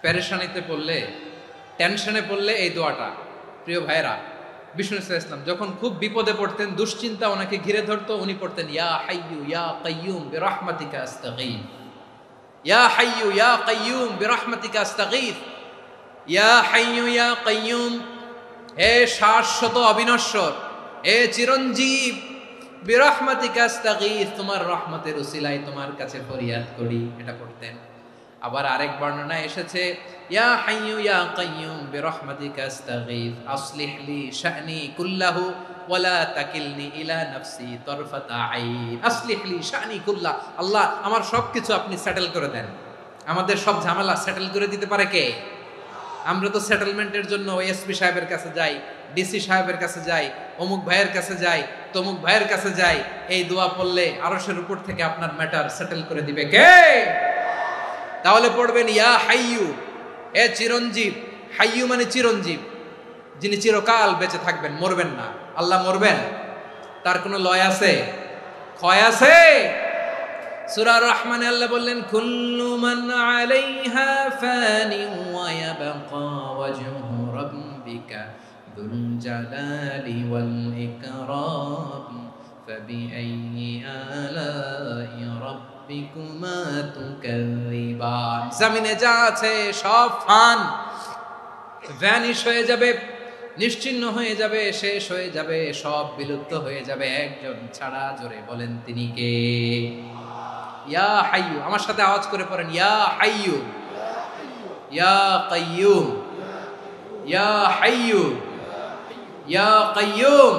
পেরেশানিতে পড়লে, টেনশনে পড়লে এই দোয়াটা, প্রিয় ভাইরা, বিষ্ণু ইসলাম যখন খুব বিপদে পড়তেন, দুশ্চিন্তা ওনাকে ঘিরে ধরতো, উনি পড়তেন ইয়া হাইয়ু ইয়া কাইয়ুম বিরহমাতিকা আস্তাগীথ, ইয়া হাইয়ু ইয়া কাইয়ুম বিরহমাতিকা আস্তাগীথ, ইয়া হাইয়ু ইয়া কাইয়ুম, হে শাশ্বত অবিনশ্বর, হে চিরঞ্জীব, বিরহমাতিকা আস্তাগীথ, তোমার রহমতের উসিলায় তোমার কাছে ফরিয়াদ করি, এটা পড়তেন। আবার আরেক বর্ণনায় এসেছে ইয়া হাইয়ু ইয়া কাইয়ুম বিরহমাতিকা আস্তাগীথ আসলিহ লি শা'নি কুল্লাহু ওয়ালা তাকিলনি ইলা নাফসি তারফাতা আইন। আসলিহ লি শা'নি কুল্লাহ, আল্লাহ আমার সবকিছু আপনি সেটেল করে দেন। আমাদের সব ঝামেলা সেটেল করে দিতে পারে কে? আমরা তো সেটেলমেন্টের জন্য এসপি সাহেবের কাছে যাই, ডিসি সাহেবের কাছে যাই, অমুক ভাইয়ের কাছে যাই, তমুক ভাইয়ের কাছে যাই। এই দোয়া পড়লে আরশের উপর থেকে আপনার ম্যাটার সেটেল করে দিবে কে? তাহলে পড়বেন ইয়া হাইয়ু, এ চিরঞ্জীব। হাইয়ু মানে চিরঞ্জীব, যিনি চিরকাল বেঁচে থাকবেন, মরবেন না। আল্লাহ মরবেন? তার কোনো লয় আছে? ক্ষয় আছে? সূরা রহমানে আল্লাহ বললেন কুল্লু মান আলাইহা ফানি ওয়া ইয়াবকা ওয়াজহু রাব্বিকা যুল জালালি ওয়াল ইকরাম ফাবিআইয়ি আলাই রাব্বিকুমা তুকাযিবান। জমিনে যা আছে সব ফান, ভ্যানিশ হয়ে যাবে, নিশ্চিহ্ন হয়ে যাবে, শেষ হয়ে যাবে, সব বিলুপ্ত হয়ে যাবে, একজন ছাড়া। জোরে বলেন তিনি কে? ইয়া হাইয়ু, আমার সাথে আওয়াজ করে পড়েন ইয়া হাইয়ু ইয়া কাইয়ুম ইয়া হাইয়ু ইয়া কাইয়ুম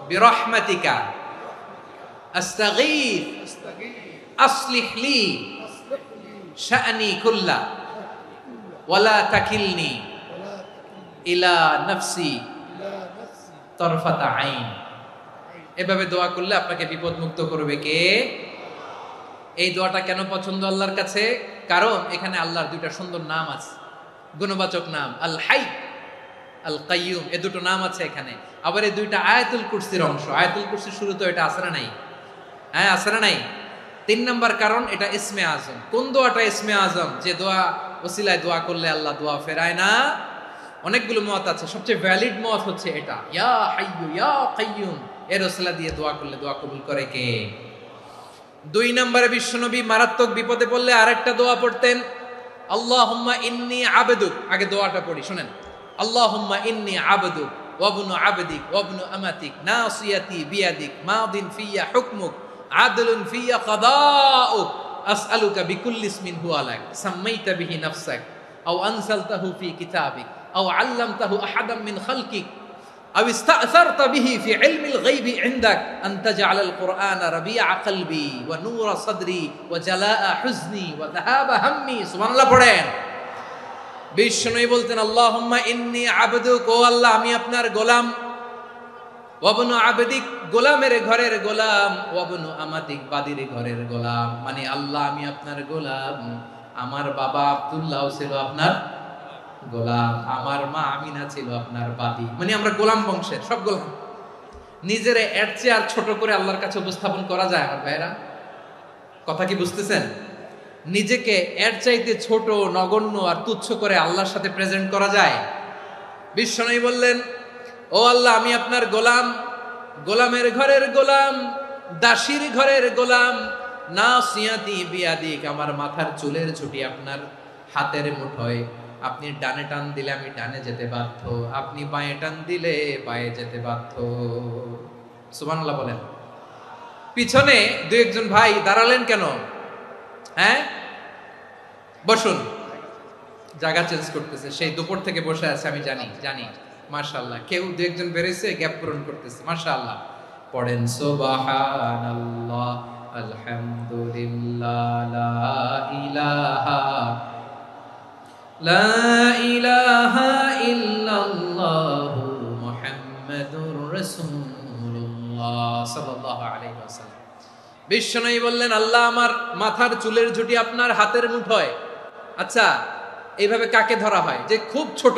বিরহমাতিকা আস্তাগীথ আসলিহ লি শা'নি কুল্লা ওয়ালা তাকিলনি ইলা নাফসি তারফাতা আইন। এভাবে দোয়া করলে আপনাকে বিপদ মুক্ত করবে কে? এই দোয়াটা কেন পছন্দ আল্লাহর কাছে? কারণ এখানে আল্লাহর দুইটা সুন্দর নাম আছে, গুণবাচক নাম, আল হাই, আল কাইয়ুম, এই দুটো নাম আছে এখানে। আবার এই দুইটা আয়াতুল কুরসির অংশ। আয়াতুল কুরসির শুরু তো এটা আছে না নাই? হ্যাঁ, আছে না নাই? 3 নম্বর কারণ, এটা ইসমে আজম। কোন দোয়াটা ইসমে আজম? যে দোয়া ওসিলায় দোয়া করলে আল্লাহ দোয়া ফেরায় না। অনেকগুলো মত আছে, সবচেয়ে ভ্যালিড মত হচ্ছে এটা, ইয়া হাইয়ু ইয়া কাইয়ুম, এর ওসিলা দিয়ে দোয়া করলে দোয়া কবুল করে কে? 2 নম্বরে বিশ্বনবী মারাত্মক বিপদে পড়লে আরেকটা দোয়া পড়তেন, আল্লাহুম্মা ইন্নী আবদুক। আগে দোয়াটা পড়ি, শুনেন। আল্লাহুম্মা ইন্নী আবদুক ওয়া ইবনু আবদিক ওয়া ইবনু আমাতিক নাসিয়াতি বিয়াদিক মাদিন ফিয়া হুকমুক আদলুন ফিয়া কাদাউক আসআলুকা বিকুল্লি ইসমিন হুয়া লাক সাম্মাইতা বিহি নাফসাক আও আনসালতাহু ফি কিতাবিক আও আল্লামতাহু আহাদাম মিন খালকিক আও ইস্তা'সারতা বিহি ফি ইলমিল গায়বি ইনদাক আন তাজআলাল কুরআনা রাবিআ কলবি ওয়া নূরা সাদরি ওয়া জালাআ হুজনি ওয়া যাহাবা হাম্মি। সুবহানাল্লাহ পড়েন। বিষ্ণুই বলতেন আল্লাহুম্মা ইন্নী আবদুক, ও আল্লাহ আমি আপনার গোলাম, ওয়া ইবনু আবদিক, গোলামের ঘরের গোলাম, ওয়া ইবনু আমাতিক, বাদীর ঘরের গোলাম। মানে আল্লাহ আমি আপনার গোলাম। আমার বাবা আব্দুল্লাহ ছিল আপনার গোলাম, আমার মা আমিনা ছিল আপনার বাদী। মানে আমরা গোলাম বংশের, সব গোলাম। নিজেরে এর চেয়ে আর ছোট করে আল্লাহর কাছে উপস্থাপন করা যায় আমার ভাইরা? কথা কি বুঝতেছেন? নিজেকে এর চাইতে ছোট, নগণ্য আর তুচ্ছ করে আল্লাহর সাথে প্রেজেন্ট করা যায়? বিশ্বনবী বললেন, ও আল্লাহ আমি আপনার গোলাম, গোলামের ঘরের গোলাম, দাসীর ঘরের গোলাম, নাসিয়াতি বিয়াদিক, আমার মাথার চুলের ছুটি আপনার হাতের মুঠোয়। আপনি ডানে টান দিলে আমি ডানে যেতে বাধ্য, আপনি বাঁয়ে টান দিলে বাঁয়ে যেতে বাধ্য। সুবহানাল্লাহ বলেন। পিছনে 2-1 ভাই দাঁড়ালেন কেন? হ্যাঁ, বসুন। জায়গা চেঞ্জ করতেছে, সেই দুপুর থেকে বসে আছে আমি জানি। মাশাআল্লাহ, কেউ 2-1 বেরিয়েছে, গ্যাপ পূরণ করতেছে। মাশাআল্লাহ। পড়েন সুবহানাল্লাহ আলহামদুলিল্লাহ লা ইলাহা ইল্লাল্লাহু মুহাম্মাদুর রাসূলুল্লাহ সাল্লাল্লাহু আলাইহি ওয়াসাল্লাম। বিশ্বনবী বললেন, আল্লাহ আমার মাথার চুলের ঝুঁটি আপনার হাতের মুঠোয়। আচ্ছা, এইভাবে কাকে ধরা হয়? যে খুব ছোট,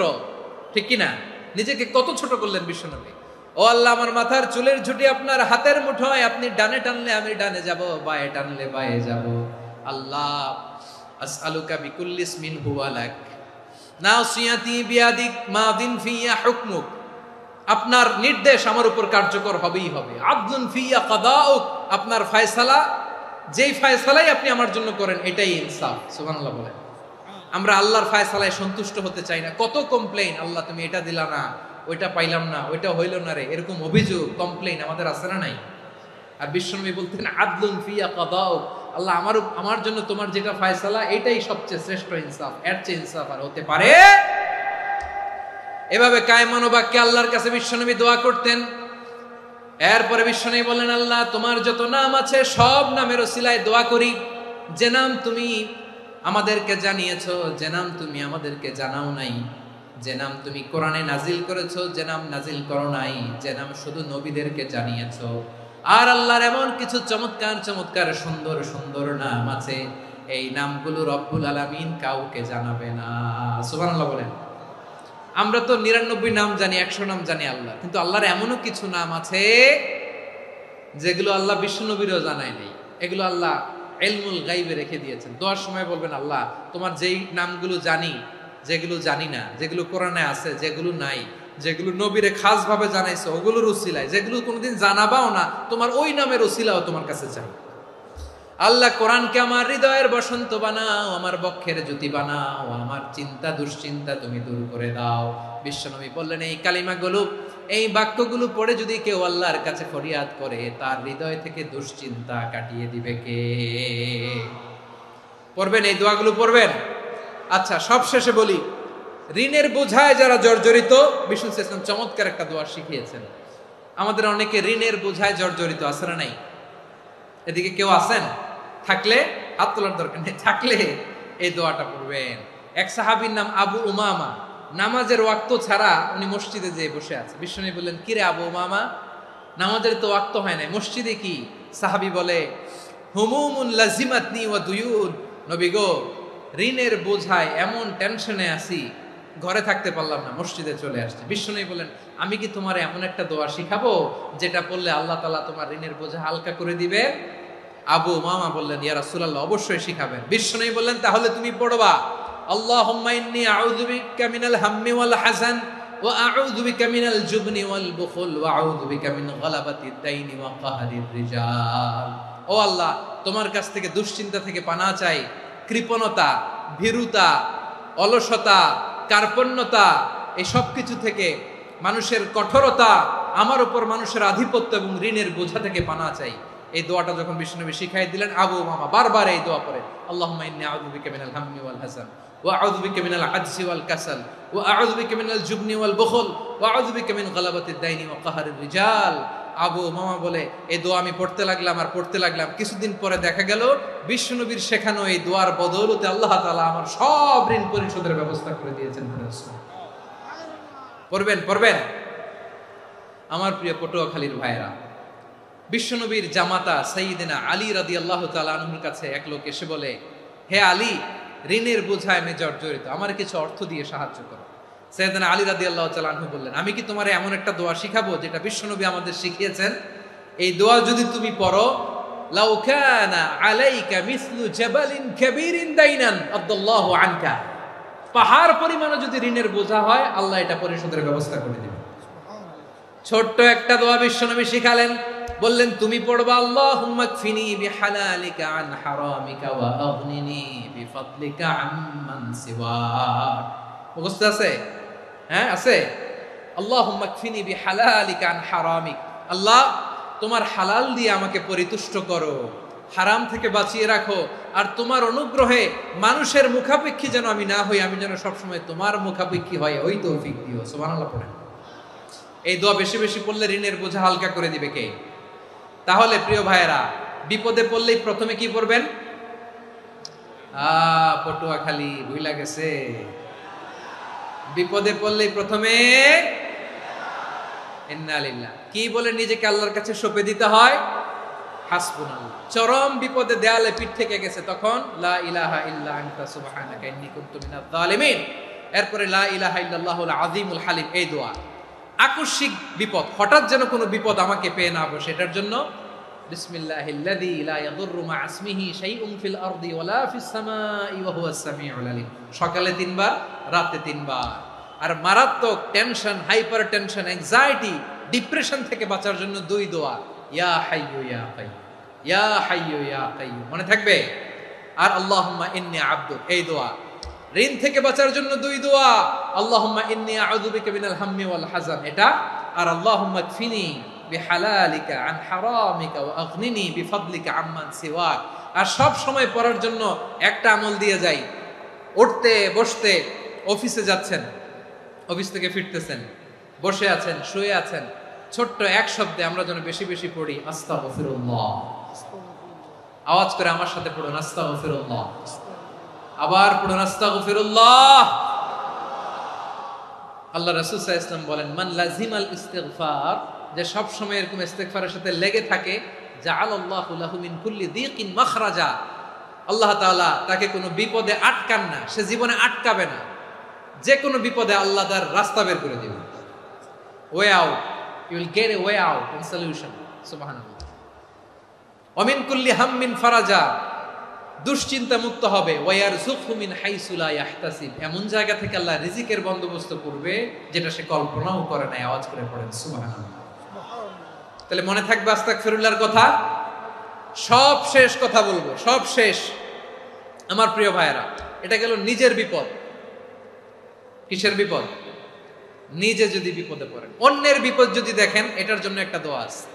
ঠিক কি না? নিজেকে কত ছোট করলেন বিশ্বনবী। ও আল্লাহ আমার মাথার চুলের ঝুঁটি আপনার হাতের মুঠোয়, আপনি ডানে টানলে আমি ডানে যাব, বাঁয়ে টানলে বাঁয়ে যাব। আল্লাহ আসআলুকা বিকুল্লি ইসমিন হুয়া লাক নাসিয়াতি বিয়াদিক মাদিন ফিয়া হুকমুক, আপনার নির্দেশ আমার উপর কার্যকর হবেই হবে। আদলুন ফিয়া কাদাউক, আপনার ফয়সালা, যেই ফয়সালাই আপনি আমার জন্য করেন এটাই ইনসাফ। সুবহানাল্লাহ বলেন। আমরা আল্লাহর ফয়সালায় সন্তুষ্ট হতে চাই না। কত কমপ্লেইন, আল্লাহ তুমি এটা দিলা না, ওইটা পাইলাম না, ওইটা হইল না রে, এরকম অভিযোগ কমপ্লেইন আমাদের আছে না নাই? আর বিশ্বনবী বলতেন আদলুন ফিয়া কাদাউক, আল্লাহ আমার জন্য তোমার যেটা ফয়সালা এটাই সবচেয়ে শ্রেষ্ঠ ইনসাফ, এর চেয়ে ইনসাফ আর হতে পারে? এভাবে কায়মান বাক্যে আল্লাহর কাছে বিশ্বনবী দোয়া করতেন। এরপরে বিশ্বনবী বললেন, আল্লাহ তোমার যত নাম আছে সব নামের ওসিলায় দোয়া করি, যে নাম তুমি আমাদেরকে জানিয়েছো, যে নাম তুমি আমাদেরকে জানাও নাই, যে নাম তুমি কোরআনে নাজিল করেছো, যে নাম নাজিল করো নাই, যে নাম শুধু নবীদেরকে জানিয়েছো। আর আল্লাহর এমন কিছু চমৎকার চমৎকার সুন্দর সুন্দর নাম আছে, এই নামগুলো রব্বুল আলামিন কাউকে জানাবে না। সুবহানাল্লাহ বলেন। আমরা তো 99 নাম জানি, 100 নাম জানি আল্লাহ, কিন্তু আল্লাহর এমনও কিছু নাম আছে যেগুলো আল্লাহ বিশ্বনবীরও জানায় নেই। এগুলো আল্লাহ ইলমুল গায়বে রেখে দিয়েছেন। দোয়ার সময় বলবেন, আল্লাহ তোমার যেই নামগুলো জানি, যেগুলো জানি না, যেগুলো কোরআনে আছে, যেগুলো নাই, যেগুলো নবীরে খাস ভাবে জানাইছো ওগুলোর উসিলায়, যেগুলো কোনোদিন জানাবাও না, তোমার ওই নামের উসিলাও তোমার কাছে চাই। আল্লাহ কোরআনকে আমার হৃদয়ের বসন্ত বানাও, আমার বক্ষের জ্যোতি বানাও, আমার চিন্তা দুশ্চিন্তা তুমি দূর করে দাও। বিশ্বনবী বললেন, এই কালিমাগুলো, এই বাক্যগুলো পড়ে যদি কেউ আল্লাহর কাছে ফরিয়াদ করে, তার হৃদয় থেকে দুশ্চিন্তা কাটিয়ে দিবে কে? পড়বেন, এই দোয়াগুলো পড়বেন। আচ্ছা, সব শেষে বলি, ঋণের বোঝায় যারা জর্জরিত, বিষ্ণু ইসলাম চমৎকার একটা দোয়া শিখিয়েছেন। আমাদের অনেকে ঋণের বোঝায় জর্জরিত, আছে না নাই? এদিকে কেউ আছেন? থাকলে হাত তোলার দরকার নেই, থাকলে এই দোয়াটা পড়বেন। এক সাহাবীর নাম আবু উমামা, নামাজের ওয়াক্ত ছাড়া উনি মসজিদে যেয়ে বসে আছে। বিশ্বনবী বললেন, কি রে আবু উমামা, নামাজের তো ওয়াক্ত হয় নাই, মসজিদে কি? সাহাবী বলে, হুমুমুন লাজিমাতনি ওয়া দুয়ুন, নবী গো, ঋণের বোঝায় এমন টেনশনে আছি, ঘরে থাকতে পারলাম না, মসজিদে চলে আসছে। বিশ্বনবী বলেন, আমি কি তোমার এমন একটা দোয়া শিখাবো যেটা পড়লে আল্লাহ তাআলা তোমার ঋণের বোঝা হালকা করে দিবে? আবু উমামা বললেন, ইয়া রাসূলুল্লাহ, অবশ্যই শিখাবেন। বিশ্বনবী বললেন, তাহলে তুমি পড়বা, আল্লাহুম্মা ইন্নী আউযু বিকা মিনাল হাম্মি ওয়াল হাযান ওয়া আউযু বিকা মিনাল জুবনি ওয়াল বুখল ওয়া আউযু বিকা মিন গালাবাতিদ দাইনি ওয়া কাহরির রিজাল। ও আল্লাহ, তোমার কাছ থেকে দুশ্চিন্তা থেকে পানাহ চাই, কৃপণতা, ভীরুতা, অলসতা, কার্পণ্যতা, এই সব কিছু থেকে, মানুষের কঠোরতা, আমার উপর মানুষের আধিপত্য এবং ঋণের বোঝা থেকে পানাহ চাই। এই দোয়াটা যখন বিশ্বনবী শিখাই দিলেন, আবু উমামা বারবার এই দোয়া পড়ে, আল্লাহুম্মা ইন্নী আউযু বিকা মিনাল হাম্মি ওয়াল হাযান ওয়া আউযু বিকা মিনাল আজজি ওয়াল কাসাল ওয়া আউযু বিকা মিনাল জুবনি ওয়াল বুখল ওয়া আউযু বিকা মিন গালাবাতিদ দাইনি ওয়া কাহরির রিজাল। আবু উমামা বলে, এই দোয়া আমি পড়তে লাগলাম আর পড়তে লাগলাম, কিছুদিন পরে দেখা গেল বিশ্বনবীর শেখানো এই দোয়ার বদৌলতে আল্লাহ তাআলা আমার সব ঋণ পরিশোধের ব্যবস্থা করে দিয়েছেন। পড়বেন, পড়বেন। আমার প্রিয় পটুয়াখালীর ভাইরা, বিশ্বনবীর জামাতা সাইয়্যিদিনা আলী রাদিয়াল্লাহু তাআলা আনহুর কাছে এক লোক এসে বলে, হে আলী, ঋণের বোঝায় আমি জর্জরিত, আমার কিছু অর্থ দিয়ে সাহায্য করো। সাইয়্যিদিনা আলী রাদিয়াল্লাহু তাআলা আনহু বললেন, আমি কি তোমার এমন একটা দোয়া শিখাবো যেটা বিশ্বনবী আমাদের শিখিয়েছেন? এই দোয়া যদি তুমি পড়ো, লাউ কানা আলাইকা মিসলু জাবালিন কাবীরিন দাইনান আদাল্লাহু আনকা, পাহাড় পরিমাণও যদি ঋণের বোঝা হয়, আল্লাহ এটা পরিশোধের ব্যবস্থা করে দিবেন। ছোট্ট একটা দোয়া বিশ্বনবী শিখালেন, বললেন, তুমি পড়বা, আল্লাহুম্মা কফিনি বিহালালিকা আন হারামিকা ওয়া আগনিনি বিফাদলিকা আম্মান সিওয়াক। মুখস্থ আছে? হ্যাঁ, আছে। আল্লাহুম্মা কফিনি বিহালালিকা আন হারামিক, আল্লাহ তোমার হালাল দিয়ে আমাকে পরিতুষ্ট করো, হারাম থেকে বাঁচিয়ে রাখো, আর তোমার অনুগ্রহে মানুষের মুখাপেক্ষী যেন আমি না হই, আমি যেন সবসময় তোমার মুখাপেক্ষী হয়, ওই তৌফিক দিও। সুবহানাল্লাহ পড়েন। এই দোয়া বেশি বেশি পড়লে ঋণের বোঝা হালকা করে দিবে কে? তাহলে প্রিয় ভাইয়েরা, বিপদে পড়লেই প্রথমে কি পড়বেন? পটুয়াখালী ভুইলা গেছে। বিপদে পড়লেই প্রথমে ইন্না লিল্লাহ কি বলে নিজেকে আল্লাহর কাছে সঁপে দিতে হয়? হাসবুনাল্লাহ। চরম বিপদে দেয়ালে পিঠ থেকে গেছে, তখন লা ইলাহা ইল্লা আনতা সুবহানাকা ইন্নী কুনতু মিনাজ জালিমিন। এরপরে লা ইলাহা ইল্লাল্লাহুল আযীমুল হালিম, এই দোয়া। আকস্মিক বিপদ, হঠাৎ যেন কোনো বিপদ আমাকে পেয়ে না বসে, এটার জন্য বিসমিল্লাহিল্লাযী লা ইয়াদুররু মা ইসমিহি শাইউন ফিল আরদি ওয়ালা ফিস সামাই ওয়া হুয়াস সামিউল আলিম। সকালে 3 বার, রাতে 3 বার। আর মারাত্মক tension, hyper tension, anxiety, depression থেকে বাঁচার জন্য 2 দোয়া, ইয়া হাইয়্যু ইয়া কাইয়্যুম, ইয়া হাইয়্যু ইয়া কাইয়্যুম, মনে থাকবে। আর আল্লাহুম্মা ইন্নী আবদুক, এই দোয়া। ঋণ থেকে বাঁচার জন্য 2 দোয়া, আল্লাহুম্মা ইন্নী আউযু বিকা মিনাল হাম্মি ওয়াল হাযান, এটা। আর আল্লাহুম্মা কফিনি বিহালালিকা আন হারামিকা ওয়া আগনিনি বিফাদলিকা আম্মান সিওয়াক। আর সব সময় পড়ার জন্য একটা আমল দিয়ে যাই, উঠতে বসতে, অফিসে যাচ্ছেন, অফিস থেকে ফিরতেছেন, বসে আছেন, শুয়ে আছেন, ছোট্ট এক শব্দে আমরা যেন বেশি বেশি পড়ি আস্তাগফিরুল্লাহ। আওয়াজ করে আমার সাথে পড়ুন আস্তাগফিরুল্লাহ। আবার পড়ুন আস্তাগফিরুল্লাহ। আল্লাহ রাসূল সাল্লাল্লাহু আলাইহি ওয়াসাল্লাম বলেন, মান লাজিমাল ইস্তিগফার, যে সব সময় এরকম ইস্তিগফারের সাথে লেগে থাকে, জাআলাল্লাহু লাহু মিন কুল্লি যিকিন মাখরাজা, আল্লাহ তাআলা তাকে কোনো বিপদে আটকান না, সে জীবনে আটকাবে না। যে কোনো বিপদে আল্লাহ তার রাস্তা বের করে দিবেন, way out, you will get a way out and solution. সুবহানাল্লাহ। ওয়া মিন কুল্লি হাম্মিন ফারাজা, দুশ্চিন্তা মুক্ত হবে। ওয়ায়ারযুকহু মিন হাইসু লা ইয়াহতাসিব, এমন জায়গা থেকে আল্লাহ রিজিকের বন্দোবস্ত করবে যেটা সে কল্পনাও করে না। আওয়াজ করে পড়েন সুবহানাল্লাহ। তাহলে মনে থাকবে আস্তাগফিরুল্লাহর কথা। সব শেষ কথা বলবো, সব শেষ আমার প্রিয় ভাইয়েরা। এটা গেল নিজের বিপদ। কিসের বিপদ? নিজে যদি বিপদে পড়েন। অন্যের বিপদ যদি দেখেন, এটার জন্য একটা দোয়া আছে।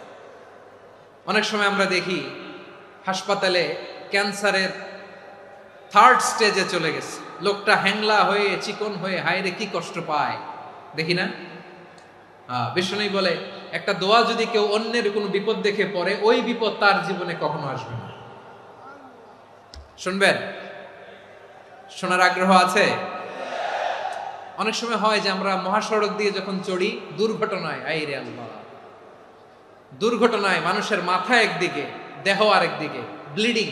অনেক সময় আমরা দেখি হাসপাতালে ক্যান্সারের 3rd স্টেজে চলে গেছে, লোকটা হ্যাংলা হয়ে, চিকন হয়ে, হায়রে কি কষ্ট পায়, দেখি না? বিষ্ণু বলে, একটা দোয়া যদি কেউ অন্যের কোনো বিপদ দেখে পড়ে, ওই বিপদ তার জীবনে কখনো আসবে না। শুনবেন? শোনার আগ্রহ আছে? অনেক সময় হয় যে আমরা মহাসড়ক দিয়ে যখন চড়ি, দুর্ঘটনায়, আইরে আল্লাহ, দুর্ঘটনায় মানুষের মাথা একদিকে, দেহ আরেকদিকে, ব্লিডিং,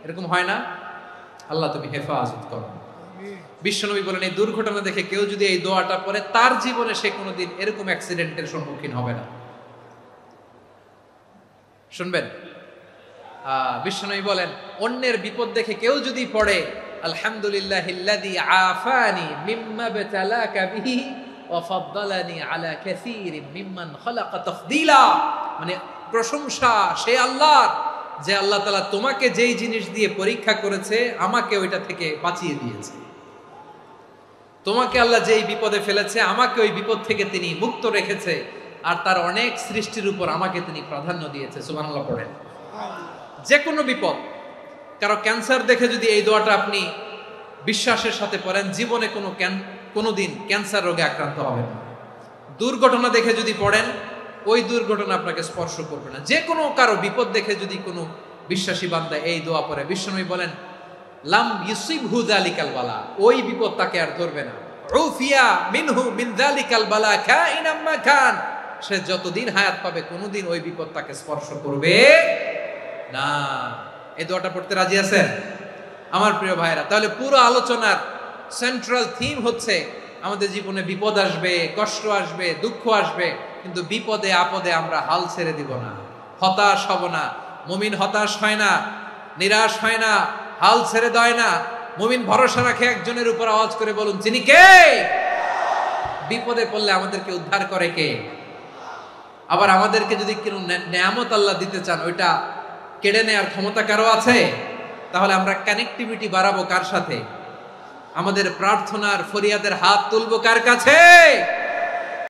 এরকম হয় না? আল্লাহ তুমি হেফাজত করো। বিশ্বনবী বলেন, এই দুর্ঘটনা দেখে কেউ যদি এই দোয়াটা পড়ে, তার জীবনে সে কোনোদিন এরকম অ্যাক্সিডেন্টের সম্মুখীন হবে না। শুনবেন? বিশ্বনবী বলেন, অন্যের বিপদ দেখে কেউ যদি পড়ে, আলহামদুলিল্লাহিল্লাযী আফানি মিম্মা বতালাকা বিহি ওয়া ফাদ্দালানি আলা কাসীরিন মিম্মান খালাকা তাফদীলা, মানে প্রশংসা সে আল্লাহর, যে আল্লাহ তাআলা তোমাকে যেই জিনিস দিয়ে পরীক্ষা করেছে, আমাকে ওইটা থেকে বাঁচিয়ে দিয়েছে। তোমাকে আল্লাহ যেই বিপদে ফেলেছে, আমাকে ওই বিপদ থেকে তিনি মুক্ত রেখেছে, আর তার অনেক সৃষ্টির উপর আমাকে তিনি প্রাধান্য দিয়েছে। সুবহানাল্লাহ পড়েন। যে কোনো বিপদ, কারো ক্যান্সার দেখে যদি এই দোয়াটা আপনি বিশ্বাসের সাথে পড়েন, জীবনে কোনোদিন ক্যান্সার রোগে আক্রান্ত হবে না। দুর্ঘটনা দেখে যদি পড়েন, ওই দুর্ঘটনা আপনাকে স্পর্শ করবে না। যে কোনো কারো বিপদ দেখে যদি কোনো বিশ্বাসী বান্দা এই দোয়া পড়ে, বিশ্বনবী বলেন, লাম ইউসিবহু যালিকাল বালা, ওই বিপদ তাকে আর ধরবে না। উফিয়া মিনহু মিন যালিকাল বালা কাইনাম মা কান, সে যতদিন হায়াত পাবে কোনোদিন ওই বিপদ তাকে স্পর্শ করবে না। এই দোয়াটা পড়তে রাজি আছেন আমার প্রিয় ভাইরা? তাহলে পুরো আলোচনার সেন্ট্রাল থিম হচ্ছে, আমাদের জীবনে বিপদ আসবে, কষ্ট আসবে, দুঃখ আসবে, কিন্তু বিপদে আপদে আমরা হাল ছেড়ে দিব না, হতাশ হব না। মুমিন হতাশ হয় না, নিরাশ হয় না, হাল ছেড়ে দেয় না। মুমিন ভরসা রাখে একজনের উপর। আওয়াজ করে বলুন, যিনি কে? বিপদে পড়লে আমাদেরকে উদ্ধার করে কে? আবার আমাদেরকে যদি কোনো নেয়ামত আল্লাহ দিতে চান, ওইটা কেড়ে নেওয়ার ক্ষমতা কারো আছে? তাহলে আমরা কানেক্টিভিটি বাড়াবো কার সাথে? আমাদের প্রার্থনার ফরিয়াদের হাত তুলবো কার কাছে?